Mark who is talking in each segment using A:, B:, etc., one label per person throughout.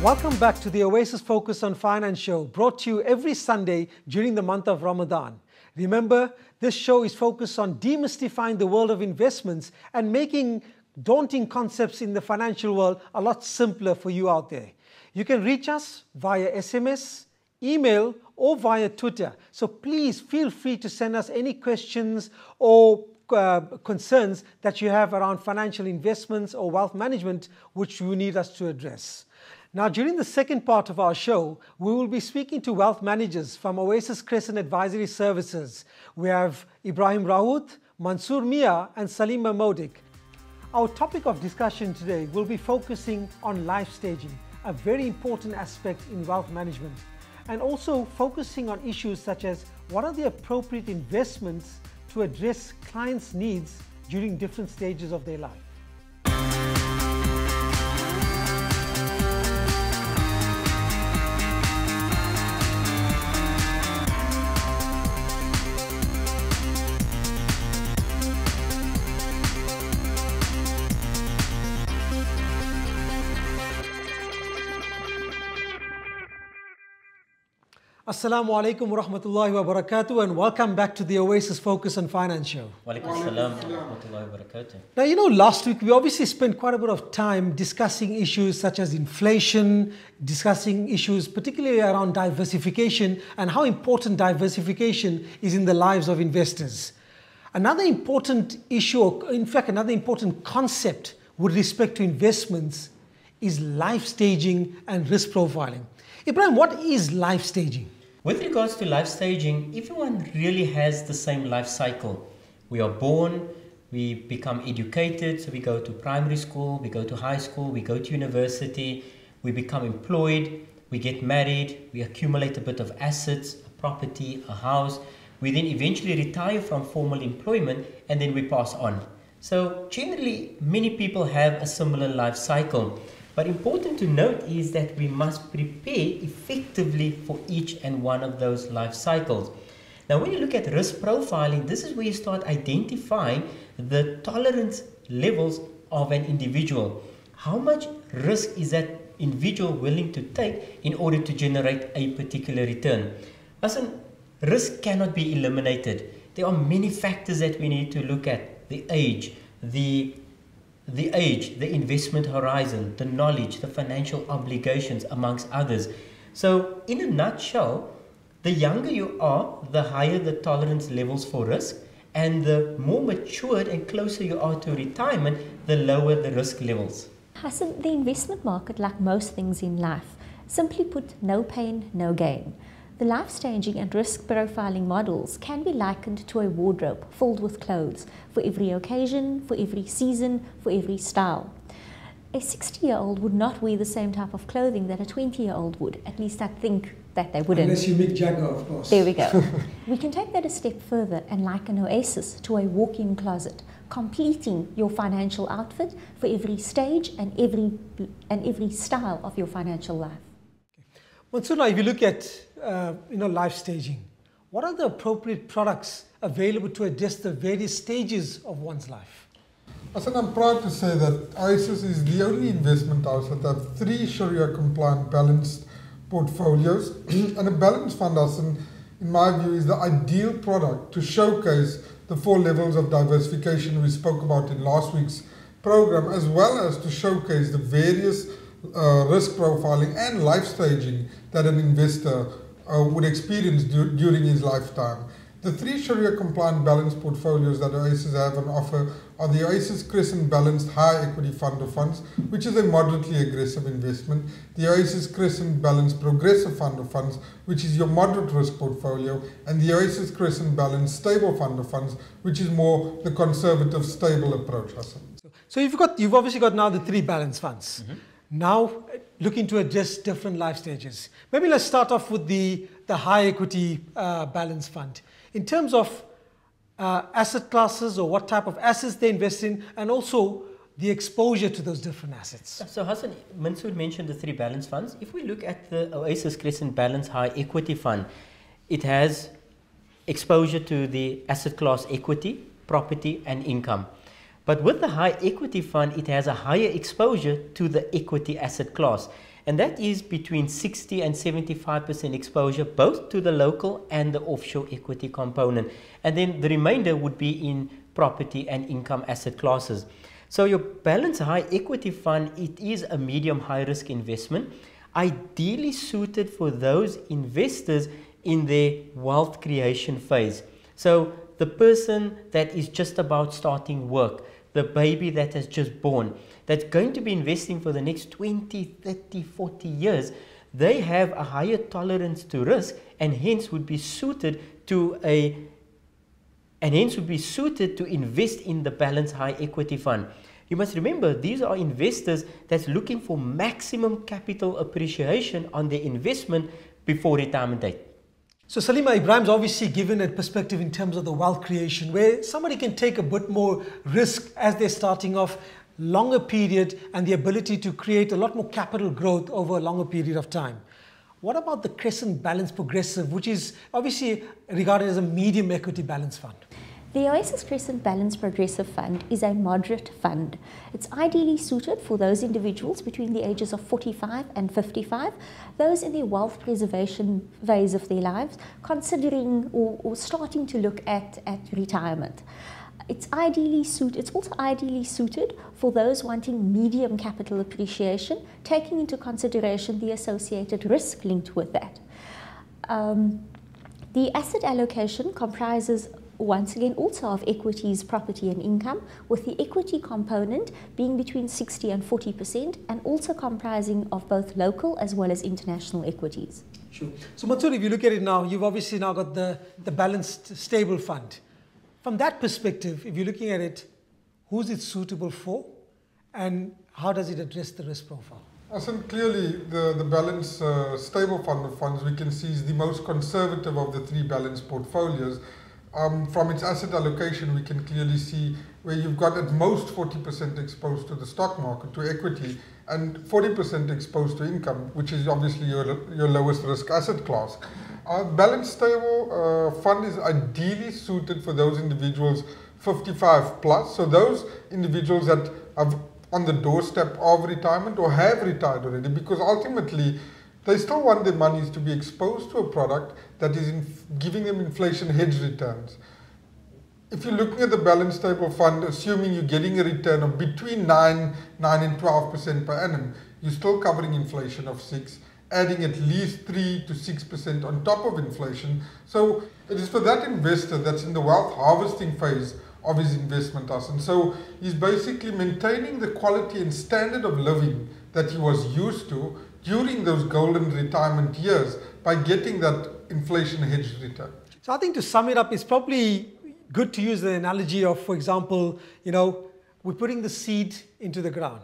A: Welcome back to the Oasis Focus on Finance show, brought to you every Sunday during the month of Ramadan. Remember, this show is focused on demystifying the world of investments and making daunting concepts in the financial world a lot simpler for you out there. You can reach us via SMS, email, or via Twitter. So please feel free to send us any questions or concerns that you have around financial investments or wealth management, which you need us to address. Now, during the second part of our show, we will be speaking to wealth managers from Oasis Crescent Advisory Services. We have Ibrahim Raoud, Mansoor Mia, and Salima Modik. Our topic of discussion today will be focusing on life staging, a very important aspect in wealth management, and also focusing on issues such as what are the appropriate investments to address clients' needs during different stages of their life. Assalamu alaikum wa rahmatullahi wa barakatuh, and welcome back to the Oasis Focus on Finance show.
B: Wa alaikum assalam wa rahmatullahi wa barakatuh.
A: Now, you know, last week we obviously spent quite a bit of time discussing issues such as inflation, discussing issues particularly around diversification and how important diversification is in the lives of investors. Another important issue, or in fact another important concept with respect to investments is life staging and risk profiling. Ibrahim, what is life staging?
B: With regards to life staging, everyone really has the same life cycle. We are born, we become educated, so we go to primary school, we go to high school, we go to university, we become employed, we get married, we accumulate a bit of assets, a property, a house. We then eventually retire from formal employment and then we pass on. So generally, many people have a similar life cycle. But important to note is that we must prepare effectively for each and one of those life cycles. Now, when you look at risk profiling, this is where you start identifying the tolerance levels of an individual. How much risk is that individual willing to take in order to generate a particular return? Listen, risk cannot be eliminated. There are many factors that we need to look at: the age, the investment horizon, the knowledge, the financial obligations, amongst others. So in a nutshell, the younger you are, the higher the tolerance levels for risk, and the more matured and closer you are to retirement, the lower the risk levels.
C: Hassan, the investment market, like most things in life, simply put, no pain, no gain. The life staging and risk profiling models can be likened to a wardrobe filled with clothes for every occasion, for every season, for every style. A 60-year-old would not wear the same type of clothing that a 20-year-old would. At least I think that they wouldn't.
A: Unless you Mick Jagger, of course.
C: There we go. We can take that a step further and liken Oasis to a walk-in closet, completing your financial outfit for every stage and every style of your financial life.
A: Mansoor, if you look at life staging, what are the appropriate products available to address the various stages of one's life?
D: Hassan, I'm proud to say that Oasis is the only investment house that have 3 Sharia-compliant balanced portfolios. And a balanced fund, Hassan, in my view, is the ideal product to showcase the 4 levels of diversification we spoke about in last week's program, as well as to showcase the various risk profiling and life staging that an investor would experience during his lifetime. The 3 Sharia-compliant balanced portfolios that Oasis have on offer are the Oasis Crescent Balanced High Equity Fund of Funds, which is a moderately aggressive investment, the Oasis Crescent Balanced Progressive Fund of Funds, which is your moderate risk portfolio, and the Oasis Crescent Balanced Stable Fund of Funds, which is more the conservative, stable approach, Hassan.
A: So you've obviously got now the 3 balanced funds. Mm-hmm. Now looking to address different life stages. Maybe let's start off with the high equity balance fund. In terms of asset classes or what type of assets they invest in, and also the exposure to those different assets.
B: So Hassan, Mansoor mentioned the 3 balance funds. If we look at the Oasis Crescent Balance High Equity Fund, it has exposure to the asset class equity, property and income. But with the high equity fund, it has a higher exposure to the equity asset class. And that is between 60 and 75% exposure, both to the local and the offshore equity component. And then the remainder would be in property and income asset classes. So your balanced high equity fund, it is a medium high risk investment, ideally suited for those investors in their wealth creation phase. So the person that is just about starting work, the baby that has just born, that's going to be investing for the next 20, 30, 40 years, they have a higher tolerance to risk and hence would be suited to invest in the balanced high equity fund. You must remember, these are investors that's looking for maximum capital appreciation on their investment before retirement date.
A: So Salima, Ibrahim's obviously given a perspective in terms of the wealth creation, where somebody can take a bit more risk as they're starting off, longer period, and the ability to create a lot more capital growth over a longer period of time. What about the Crescent Balanced Progressive, which is obviously regarded as a medium equity balance fund?
C: The Oasis Crescent Balanced Progressive Fund is a moderate fund. It's ideally suited for those individuals between the ages of 45 and 55, those in the wealth preservation phase of their lives, considering or starting to look at retirement. It's also ideally suited for those wanting medium capital appreciation, taking into consideration the associated risk linked with that. The asset allocation comprises once again also of equities, property and income, with the equity component being between 60 and 40% and also comprising of both local as well as international equities.
A: Sure. So Mansoor, if you look at it now, you've obviously now got the balanced stable fund. From that perspective, if you're looking at it, who's it suitable for and how does it address the risk profile?
D: I think clearly the balanced stable fund of funds we can see is the most conservative of the three balanced portfolios. From its asset allocation, we can clearly see where you've got at most 40% exposed to the stock market, to equity, and 40% exposed to income, which is obviously your lowest risk asset class. Balanced stable fund is ideally suited for those individuals 55 plus, so those individuals that are on the doorstep of retirement or have retired already, because ultimately they still want their monies to be exposed to a product that is giving them inflation hedge returns. If you're looking at the balanced stable fund, assuming you're getting a return of between 9 and 12% per annum, you're still covering inflation of 6, adding at least 3 to 6% on top of inflation. So it is for that investor that's in the wealth harvesting phase of his investment house. And so he's basically maintaining the quality and standard of living that he was used to during those golden retirement years by getting that inflation hedged return.
A: So I think to sum it up, it's probably good to use the analogy of, for example, we're putting the seed into the ground.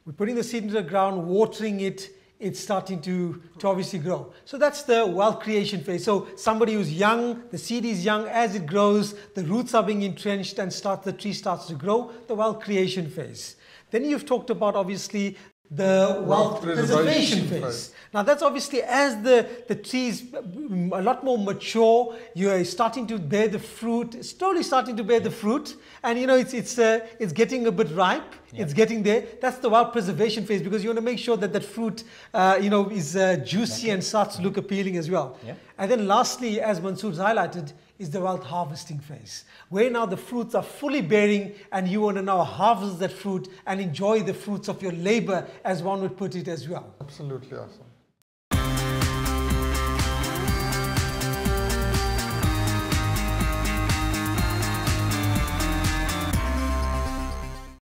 A: We're putting the seed into the ground, watering it, it's starting to obviously grow. So that's the wealth creation phase. So somebody who's young, the seed is young, as it grows, the roots are being entrenched and the tree starts to grow, the wealth creation phase. Then you've talked about obviously the wealth preservation phase. Now that's obviously as the trees a lot more mature, you are starting to bear the fruit, slowly starting to bear the fruit, and it's getting a bit ripe. Yeah. It's getting there. That's the wealth preservation phase, because you want to make sure that that fruit is juicy and starts to look appealing as well. Yeah. And then lastly, as Mansoor's highlighted, is the wealth harvesting phase, where now the fruits are fully bearing and you want to now harvest that fruit and enjoy the fruits of your labor, as one would put it as well.
D: Absolutely awesome.